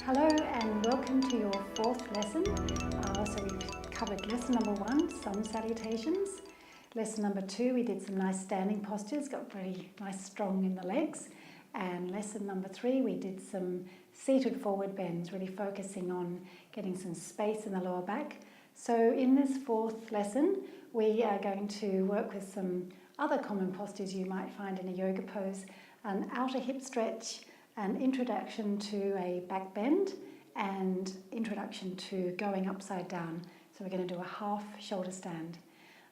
Hello and welcome to your fourth lesson. So we've covered lesson number 1, sun salutations. Lesson number 2, we did some nice standing postures, got really nice strong in the legs. And lesson number 3, we did some seated forward bends, really focusing on getting some space in the lower back. So in this fourth lesson, we are going to work with some other common postures you might find in a yoga pose, an outer hip stretch, an introduction to a back bend, and introduction to going upside down. So we're going to do a half shoulder stand.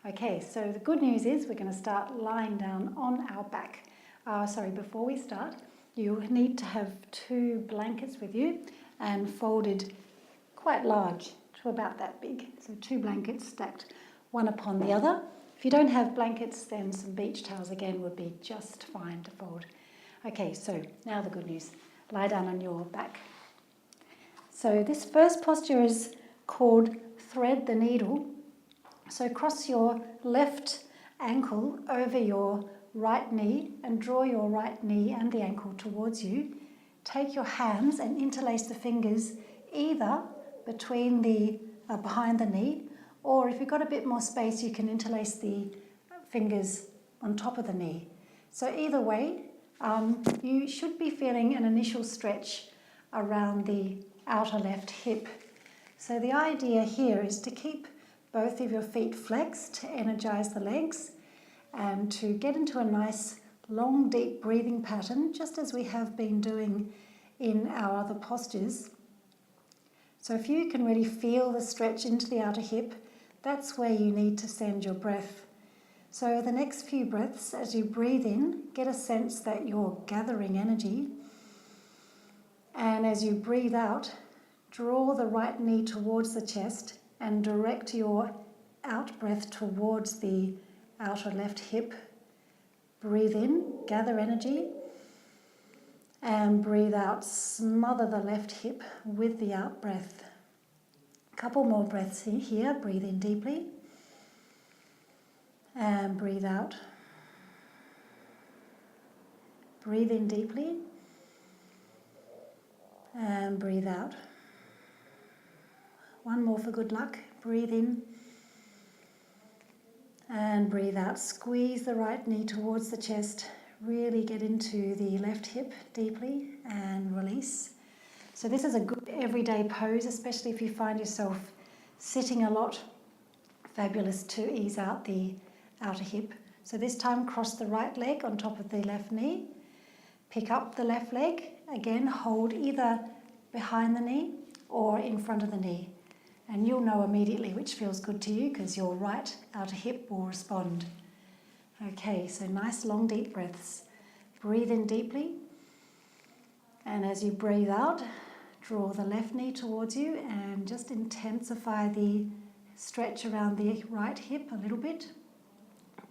Okay, so the good news is we're going to start lying down on our back. Before we start, you need to have 2 blankets with you and folded quite large, to about that big. So 2 blankets stacked one upon the other. If you don't have blankets, then some beach towels again would be just fine to fold. Okay, so now the good news. Lie down on your back. So this first posture is called thread the needle. So cross your left ankle over your right knee and draw your right knee and the ankle towards you. Take your hands and interlace the fingers either between behind the knee, or if you've got a bit more space, you can interlace the fingers on top of the knee. So either way, you should be feeling an initial stretch around the outer left hip. So the idea here is to keep both of your feet flexed to energize the legs and to get into a nice long deep breathing pattern, just as we have been doing in our other postures. So if you can really feel the stretch into the outer hip, that's where you need to send your breath. So the next few breaths, as you breathe in, get a sense that you're gathering energy. And as you breathe out, draw the right knee towards the chest and direct your out breath towards the outer left hip. Breathe in, gather energy. And breathe out, smother the left hip with the out breath. A couple more breaths here. Breathe in deeply. And breathe out. Breathe in deeply. And breathe out. One more for good luck. Breathe in. And breathe out. Squeeze the right knee towards the chest. Really get into the left hip deeply and release. So this is a good everyday pose, especially if you find yourself sitting a lot. Fabulous to ease out the outer hip. So this time cross the right leg on top of the left knee. Pick up the left leg. Again, hold either behind the knee or in front of the knee. And you'll know immediately which feels good to you because your right outer hip will respond. Okay, so nice long deep breaths. Breathe in deeply. And as you breathe out, draw the left knee towards you and just intensify the stretch around the right hip a little bit.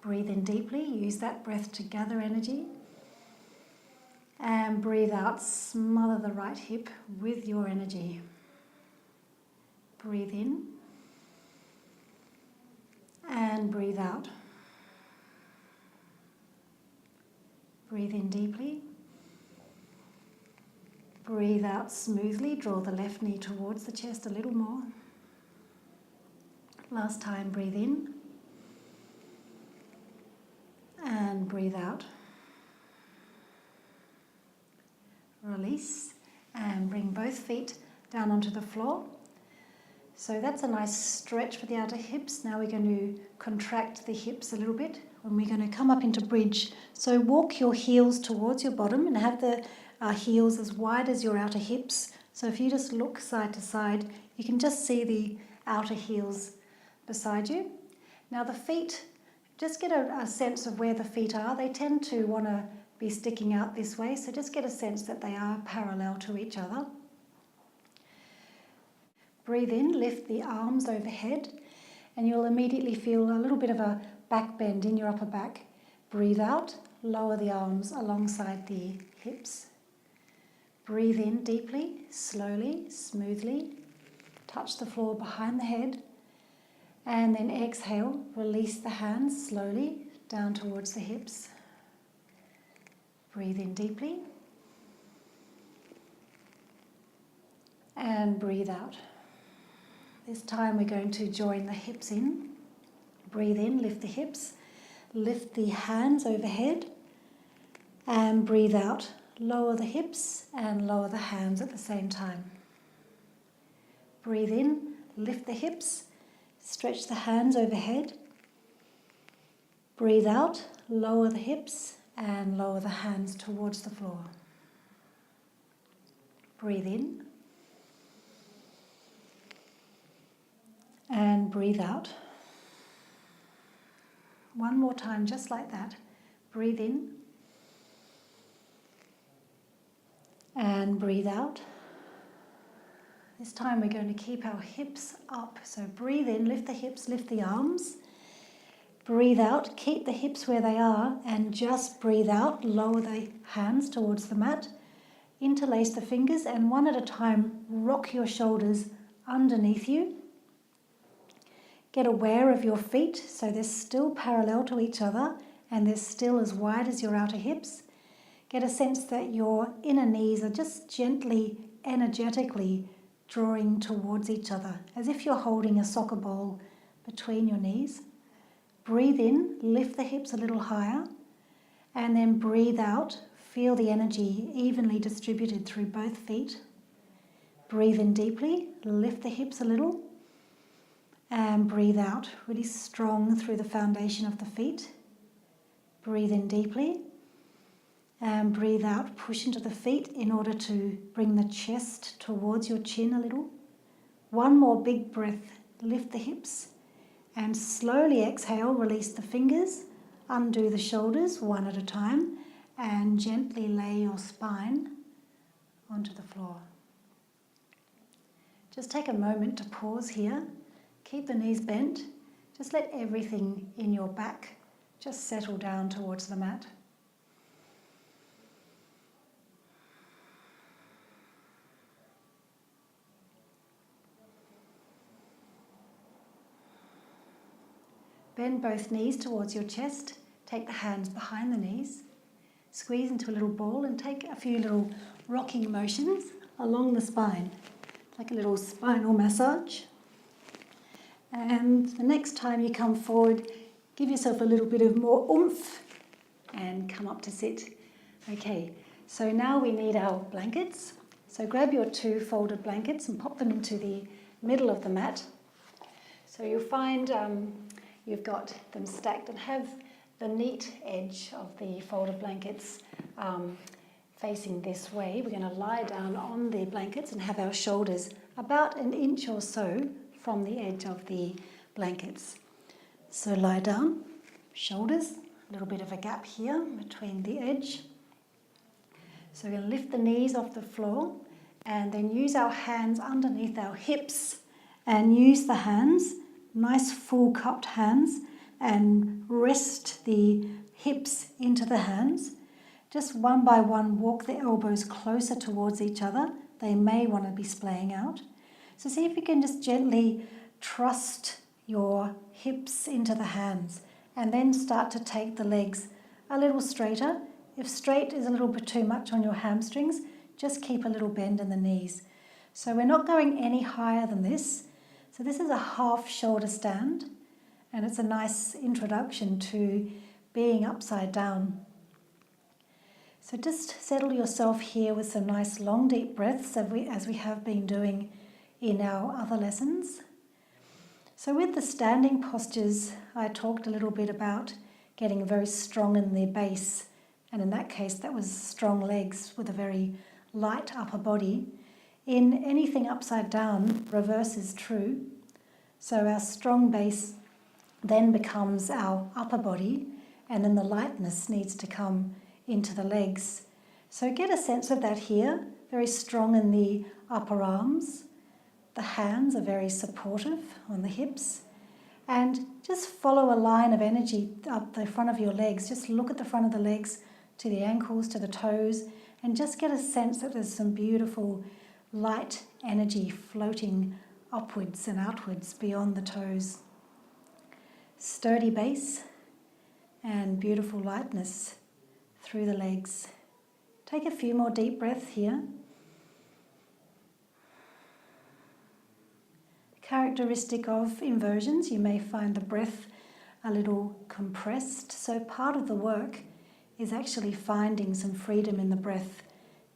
Breathe in deeply, use that breath to gather energy. And breathe out, smother the right hip with your energy. Breathe in. And breathe out. Breathe in deeply. Breathe out smoothly, draw the left knee towards the chest a little more. Last time, breathe in. And breathe out. Release and bring both feet down onto the floor. So that's a nice stretch for the outer hips. Now we're going to contract the hips a little bit when we're going to come up into bridge. So walk your heels towards your bottom and have the heels as wide as your outer hips. So if you just look side to side, you can just see the outer heels beside you. Now the feet, just get a sense of where the feet are. They tend to want to be sticking out this way, so just get a sense that they are parallel to each other. Breathe in, lift the arms overhead, and you'll immediately feel a little bit of a back bend in your upper back. Breathe out, lower the arms alongside the hips. Breathe in deeply, slowly, smoothly. Touch the floor behind the head. And then exhale, release the hands slowly down towards the hips. Breathe in deeply. and breathe out. This time we're going to join the hips in. Breathe in, lift the hips, lift the hands overhead, and breathe out. Lower the hips and lower the hands at the same time. Breathe in, lift the hips, stretch the hands overhead. Breathe out, lower the hips and lower the hands towards the floor. Breathe in. And breathe out. One more time, just like that. Breathe in. And breathe out. This time we're going to keep our hips up. So breathe in, lift the hips, lift the arms. Breathe out, keep the hips where they are, and just breathe out, lower the hands towards the mat. Interlace the fingers, and one at a time, rock your shoulders underneath you. Get aware of your feet, so they're still parallel to each other and they're still as wide as your outer hips. Get a sense that your inner knees are just gently, energetically drawing towards each other, as if you're holding a soccer ball between your knees. Breathe in, lift the hips a little higher, and then breathe out. Feel the energy evenly distributed through both feet. Breathe in deeply, lift the hips a little, and breathe out, really strong through the foundation of the feet. Breathe in deeply and breathe out, push into the feet in order to bring the chest towards your chin a little. One more big breath, lift the hips and slowly exhale, release the fingers, undo the shoulders one at a time and gently lay your spine onto the floor. Just take a moment to pause here. Keep the knees bent. Just let everything in your back just settle down towards the mat. Bend both knees towards your chest. Take the hands behind the knees. Squeeze into a little ball and take a few little rocking motions along the spine, like a little spinal massage. And the next time you come forward, give yourself a little bit of more oomph and come up to sit. Okay, so now we need our blankets. So grab your 2 folded blankets and pop them into the middle of the mat. So you'll find you've got them stacked and have the neat edge of the folded blankets facing this way. We're going to lie down on the blankets and have our shoulders about 1 inch or so from the edge of the blankets. So lie down, shoulders, a little bit of a gap here between the edge. So we're going to lift the knees off the floor and then use our hands underneath our hips and use the hands, nice full cupped hands, and rest the hips into the hands. Just one by one walk the elbows closer towards each other. They may want to be splaying out. So see if you can just gently trust your hips into the hands and then start to take the legs a little straighter. If straight is a little bit too much on your hamstrings, just keep a little bend in the knees. So we're not going any higher than this. So this is a half shoulder stand and it's a nice introduction to being upside down. So just settle yourself here with some nice long deep breaths as we have been doing in our other lessons. So with the standing postures, I talked a little bit about getting very strong in the base, and in that case that was strong legs with a very light upper body. In anything upside down, reverse is true. So our strong base then becomes our upper body, and then the lightness needs to come into the legs. So get a sense of that here, very strong in the upper arms. The hands are very supportive on the hips, and just follow a line of energy up the front of your legs. Just look at the front of the legs to the ankles, to the toes, and just get a sense that there's some beautiful light energy floating upwards and outwards beyond the toes. Sturdy base and beautiful lightness through the legs. Take a few more deep breaths here. characteristic of inversions. You may find the breath a little compressed. So part of the work is actually finding some freedom in the breath,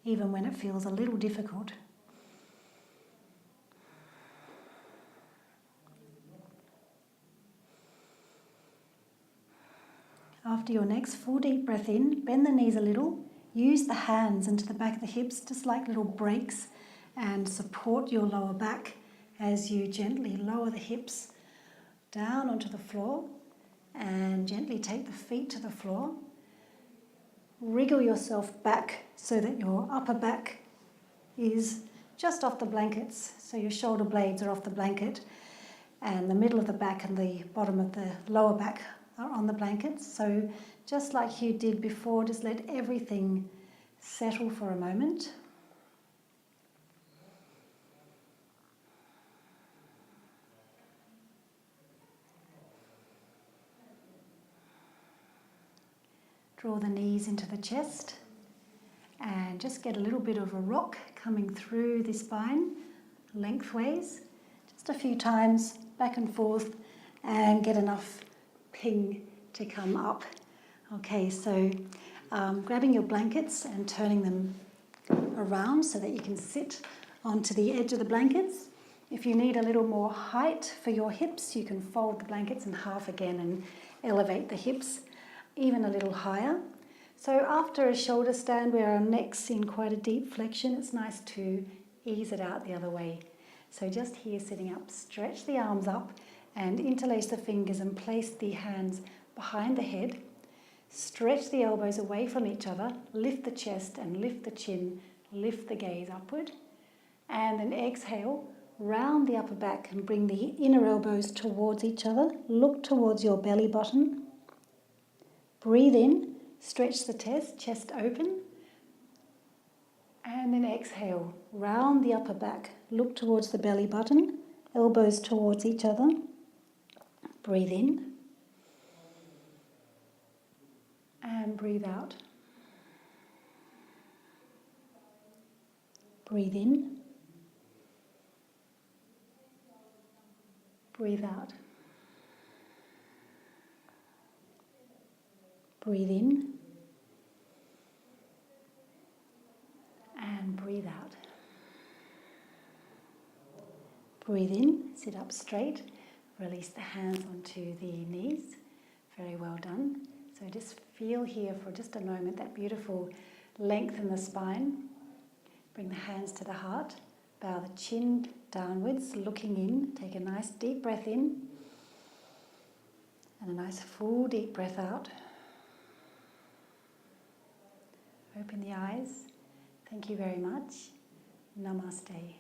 even when it feels a little difficult. After your next full deep breath in, bend the knees a little. Use the hands into the back of the hips, just like little brakes, and support your lower back as you gently lower the hips down onto the floor and gently take the feet to the floor. Wriggle yourself back so that your upper back is just off the blankets, so your shoulder blades are off the blanket and the middle of the back and the bottom of the lower back are on the blankets. So just like you did before, just let everything settle for a moment. Draw the knees into the chest and just get a little bit of a rock coming through the spine lengthways, just a few times back and forth, and get enough ping to come up. Okay, so grabbing your blankets and turning them around so that you can sit onto the edge of the blankets. If you need a little more height for your hips, you can fold the blankets in half again and elevate the hips even a little higher. So after a shoulder stand where our neck's in quite a deep flexion, it's nice to ease it out the other way. So just here sitting up, stretch the arms up and interlace the fingers and place the hands behind the head. Stretch the elbows away from each other, lift the chest and lift the chin, lift the gaze upward. And then exhale, round the upper back and bring the inner elbows towards each other. Look towards your belly button. Breathe in, stretch the chest open. And then exhale, round the upper back, look towards the belly button, elbows towards each other. Breathe in. And breathe out. Breathe in. Breathe out. Breathe in. And breathe out. Breathe in, sit up straight, release the hands onto the knees. Very well done. So just feel here for just a moment that beautiful length in the spine. Bring the hands to the heart. Bow the chin downwards, looking in. Take a nice deep breath in. And a nice full deep breath out. Open the eyes. Thank you very much. Namaste.